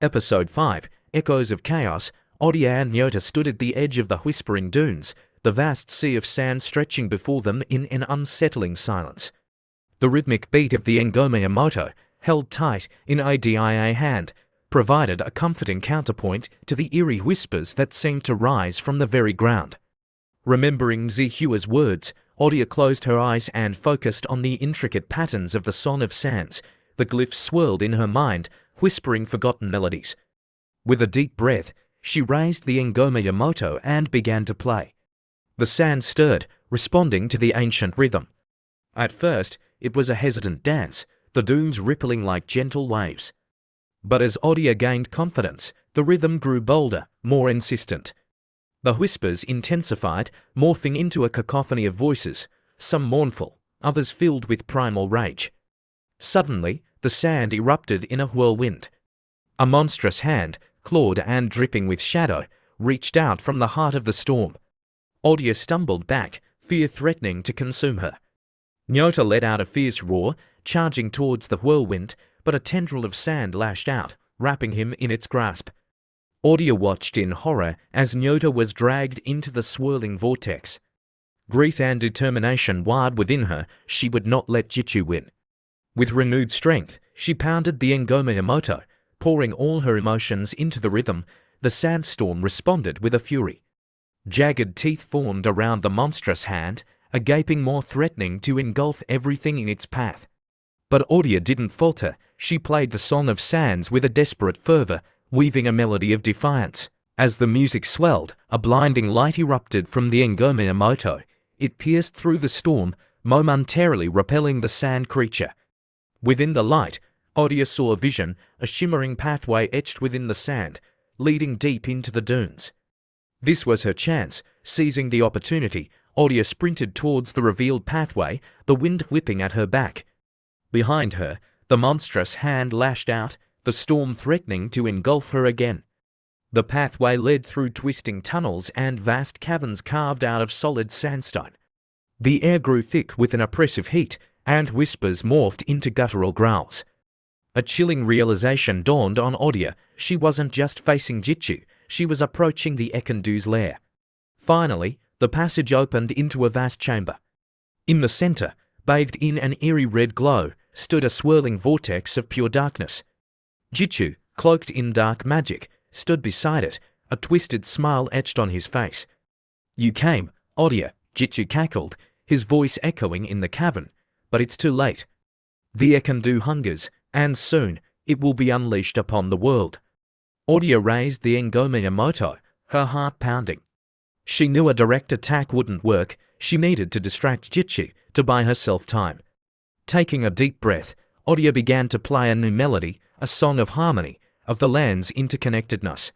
Episode 5, Echoes of Chaos. Adia and Moto stood at the edge of the whispering dunes, the vast sea of sand stretching before them in an unsettling silence. The rhythmic beat of the ngoma Moto, held tight in Adia hand, provided a comforting counterpoint to the eerie whispers that seemed to rise from the very ground. Remembering Zihua's words, Adia closed her eyes and focused on the intricate patterns of the Song of Sands. The glyphs swirled in her mind, whispering forgotten melodies. With a deep breath, she raised the ngoma Moto and began to play. The sand stirred, responding to the ancient rhythm. At first, it was a hesitant dance, the dunes rippling like gentle waves. But as Adia gained confidence, the rhythm grew bolder, more insistent. The whispers intensified, morphing into a cacophony of voices, some mournful, others filled with primal rage. Suddenly, the sand erupted in a whirlwind. A monstrous hand, clawed and dripping with shadow, reached out from the heart of the storm. Adia stumbled back, fear threatening to consume her. Moto let out a fierce roar, charging towards the whirlwind, but a tendril of sand lashed out, wrapping him in its grasp. Adia watched in horror as Moto was dragged into the swirling vortex. Grief and determination wired within her. She would not let Jitchu win. With renewed strength, she pounded the ngoma Moto, pouring all her emotions into the rhythm. The sandstorm responded with a fury. Jagged teeth formed around the monstrous hand, a gaping more threatening to engulf everything in its path. But Adia didn't falter. She played the Song of Sands with a desperate fervor, weaving a melody of defiance. As the music swelled, a blinding light erupted from the ngoma Moto. It pierced through the storm, momentarily repelling the sand creature. Within the light, Adia saw a vision, a shimmering pathway etched within the sand, leading deep into the dunes. This was her chance. Seizing the opportunity, Adia sprinted towards the revealed pathway, the wind whipping at her back. Behind her, the monstrous hand lashed out, the storm threatening to engulf her again. The pathway led through twisting tunnels and vast caverns carved out of solid sandstone. The air grew thick with an oppressive heat, and whispers morphed into guttural growls. A chilling realization dawned on Adia. She wasn't just facing Jitchu, she was approaching the Ekandu's lair. Finally, the passage opened into a vast chamber. In the center, bathed in an eerie red glow, stood a swirling vortex of pure darkness. Jitchu, cloaked in dark magic, stood beside it, a twisted smile etched on his face. "You came, Adia," Jitchu cackled, his voice echoing in the cavern. "But it's too late. The Ekandu hungers, and soon it will be unleashed upon the world." Adia raised the ngoma Moto, her heart pounding. She knew a direct attack wouldn't work. She needed to distract Jitchu to buy herself time. Taking a deep breath, Adia began to play a new melody, a song of harmony, of the land's interconnectedness.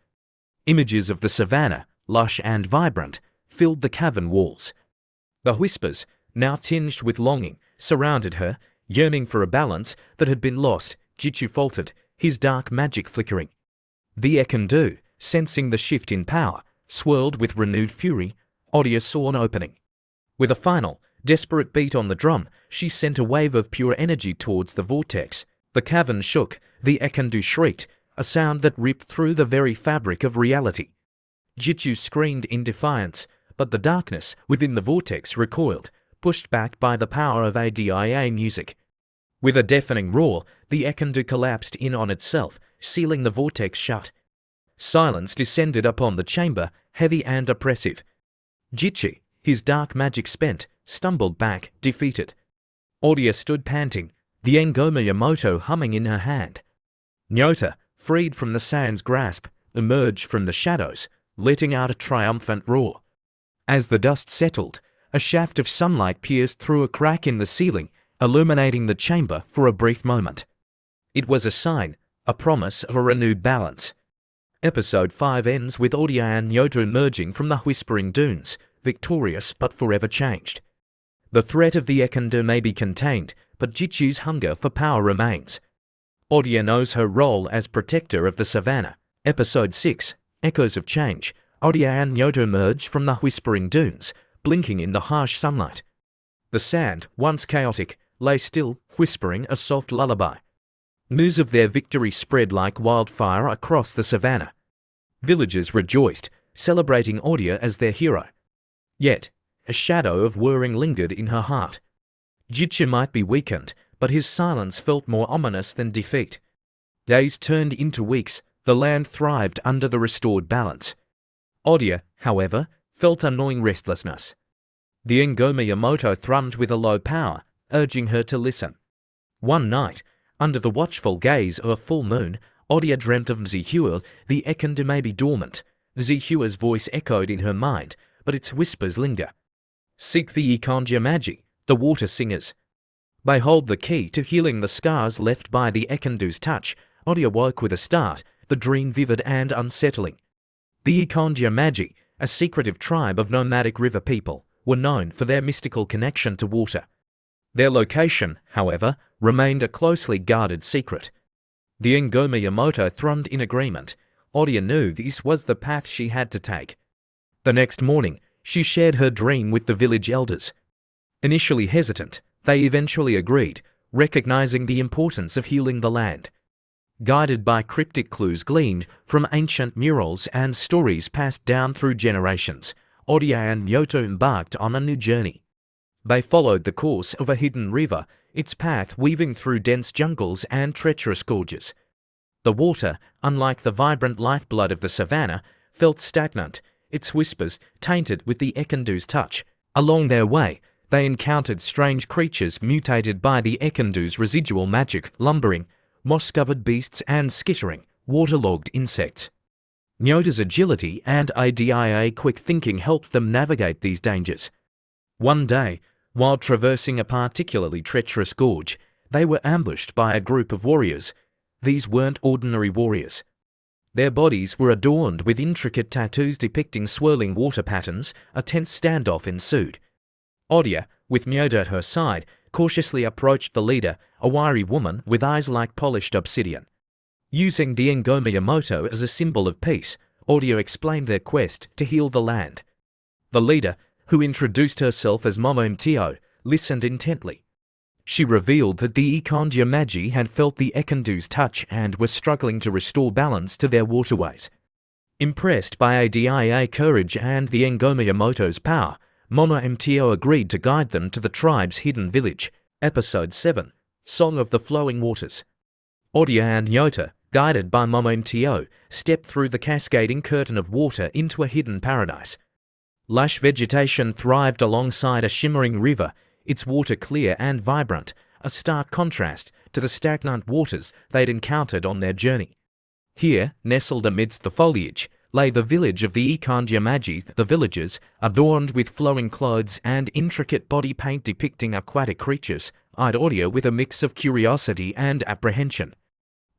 Images of the savannah, lush and vibrant, filled the cavern walls. The whispers, now tinged with longing, surrounded her, yearning for a balance that had been lost. Jitchu faltered, his dark magic flickering. The Ekandu, sensing the shift in power, swirled with renewed fury. Adia saw an opening. With a final, desperate beat on the drum, she sent a wave of pure energy towards the vortex. The cavern shook, the Ekandu shrieked, a sound that ripped through the very fabric of reality. Jitchu screamed in defiance, but the darkness within the vortex recoiled, pushed back by the power of Adia music. With a deafening roar, the Ekandu collapsed in on itself, sealing the vortex shut. Silence descended upon the chamber, heavy and oppressive. Jitchu, his dark magic spent, stumbled back, defeated. Adia stood panting, the ngoma Moto humming in her hand. Moto, freed from the sand's grasp, emerged from the shadows, letting out a triumphant roar. As the dust settled, a shaft of sunlight pierced through a crack in the ceiling, illuminating the chamber for a brief moment. It was a sign, a promise of a renewed balance. Episode 5 ends with Adia and Moto emerging from the whispering dunes, victorious but forever changed. The threat of the Ekandu may be contained, but Jitchu's hunger for power remains. Adia knows her role as protector of the savannah. Episode 6, Echoes of Change. Adia and Moto emerge from the whispering dunes, blinking in the harsh sunlight. The sand, once chaotic, lay still, whispering a soft lullaby. News of their victory spread like wildfire across the savannah. Villagers rejoiced, celebrating Adia as their hero. Yet, a shadow of worrying lingered in her heart. Jitsu might be weakened, but his silence felt more ominous than defeat. Days turned into weeks, the land thrived under the restored balance. Adia, however, felt a gnawing restlessness. The Ngoma Moto thrummed with a low power, urging her to listen. One night, under the watchful gaze of a full moon, Adia dreamt of Mzihua, the Ekendu may be dormant. Mzihua's voice echoed in her mind, but its whispers linger. Seek the Ikonja Magi, the water singers. They hold the key to healing the scars left by the Ekendu's touch. Adia woke with a start, the dream vivid and unsettling. The Ikonja Magi, a secretive tribe of nomadic river people, were known for their mystical connection to water. Their location, however, remained a closely guarded secret. The Ngoma Moto thrummed in agreement. Adia knew this was the path she had to take. The next morning, she shared her dream with the village elders. Initially hesitant, they eventually agreed, recognizing the importance of healing the land. Guided by cryptic clues gleaned from ancient murals and stories passed down through generations, Adia and Moto embarked on a new journey. They followed the course of a hidden river, its path weaving through dense jungles and treacherous gorges. The water, unlike the vibrant lifeblood of the savannah, felt stagnant, its whispers tainted with the Ekendu's touch. Along their way, they encountered strange creatures mutated by the Ekendu's residual magic, lumbering, moss-covered beasts and skittering, waterlogged insects. Nyota's agility and Adia quick thinking helped them navigate these dangers. One day, while traversing a particularly treacherous gorge, they were ambushed by a group of warriors. These weren't ordinary warriors. Their bodies were adorned with intricate tattoos depicting swirling water patterns. A tense standoff ensued. Adia, with Moto at her side, cautiously approached the leader, a wiry woman with eyes like polished obsidian. Using the Ngoma Moto as a symbol of peace, Adia explained their quest to heal the land. The leader, who introduced herself as Momo, listened intently. She revealed that the Ikonja Magi had felt the Ekendu's touch and were struggling to restore balance to their waterways. Impressed by Adia's courage and the Ngoma Moto's power, Momo agreed to guide them to the tribe's hidden village. Episode 7, Song of the Flowing Waters. Adia and Moto, guided by Momo, stepped through the cascading curtain of water into a hidden paradise. Lush vegetation thrived alongside a shimmering river, its water clear and vibrant, a stark contrast to the stagnant waters they'd encountered on their journey. Here, nestled amidst the foliage, lay the village of the Ikonja Magi. The villagers, adorned with flowing clothes and intricate body paint depicting aquatic creatures, eyed Adia with a mix of curiosity and apprehension.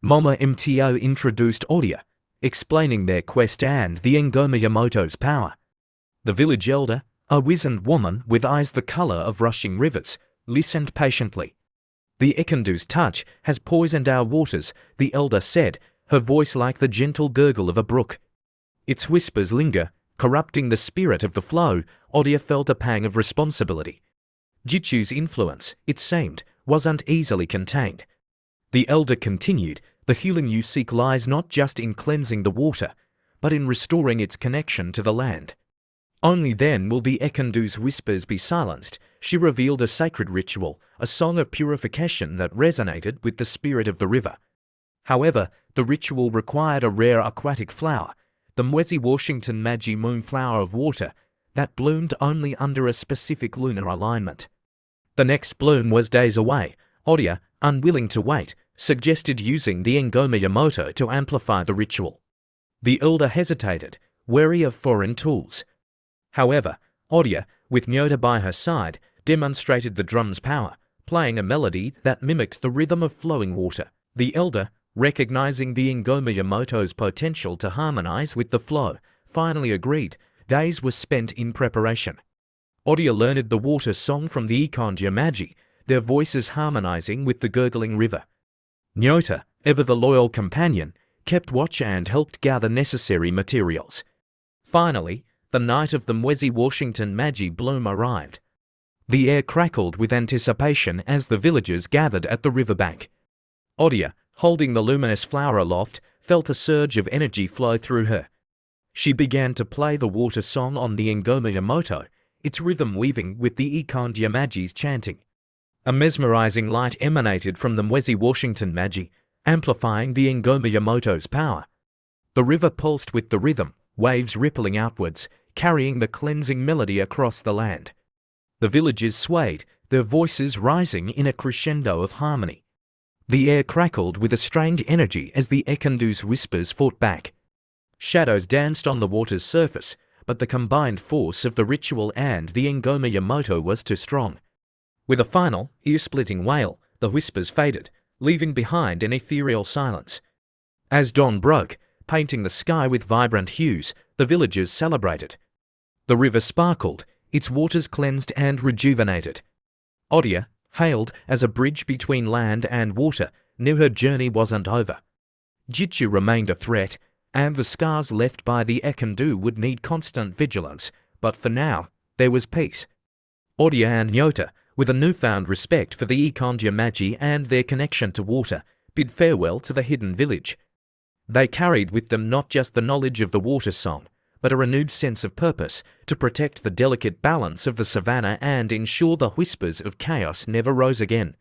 Momo introduced Adia, explaining their quest and the Ngoma Moto's power. The village elder, a wizened woman with eyes the colour of rushing rivers, listened patiently. The Ekendu's touch has poisoned our waters, the elder said, her voice like the gentle gurgle of a brook. Its whispers linger, corrupting the spirit of the flow. Adia felt a pang of responsibility. Jitsu's influence, it seemed, wasn't easily contained. The elder continued, the healing you seek lies not just in cleansing the water, but in restoring its connection to the land. Only then will the Ekendu's whispers be silenced. She revealed a sacred ritual, a song of purification that resonated with the spirit of the river. However, the ritual required a rare aquatic flower, the Mwezi Washington Magi moonflower of water, that bloomed only under a specific lunar alignment. The next bloom was days away. Adia, unwilling to wait, suggested using the Ngoma Moto to amplify the ritual. The elder hesitated, wary of foreign tools. However, Adia, with Moto by her side, demonstrated the drum's power, playing a melody that mimicked the rhythm of flowing water. The elder, recognizing the Ngoma Moto's potential to harmonize with the flow, finally agreed. Days were spent in preparation. Adia learned the water song from the Ikonja Magi, their voices harmonizing with the gurgling river. Moto, ever the loyal companion, kept watch and helped gather necessary materials. Finally, the night of the Mwezi Washington Magi bloom arrived. The air crackled with anticipation as the villagers gathered at the riverbank. Adia, holding the luminous flower aloft, felt a surge of energy flow through her. She began to play the water song on the ngoma Moto, its rhythm weaving with the Ikandya Magi's chanting. A mesmerizing light emanated from the Mwezi Washington Magi, amplifying the ngoma Moto's power. The river pulsed with the rhythm, waves rippling outwards, carrying the cleansing melody across the land. The villagers swayed, their voices rising in a crescendo of harmony. The air crackled with a strained energy as the Ekandu's whispers fought back. Shadows danced on the water's surface, but the combined force of the ritual and the ngoma Moto was too strong. With a final, ear-splitting wail, the whispers faded, leaving behind an ethereal silence. As dawn broke, painting the sky with vibrant hues, the villagers celebrated. The river sparkled, its waters cleansed and rejuvenated. Adia, hailed as a bridge between land and water, knew her journey wasn't over. Jitsu remained a threat, and the scars left by the Ekandu would need constant vigilance, but for now, there was peace. Adia and Nyota, with a newfound respect for the Ikandya Magi and their connection to water, bid farewell to the hidden village. They carried with them not just the knowledge of the water song, but a renewed sense of purpose to protect the delicate balance of the savannah and ensure the whispers of chaos never rose again.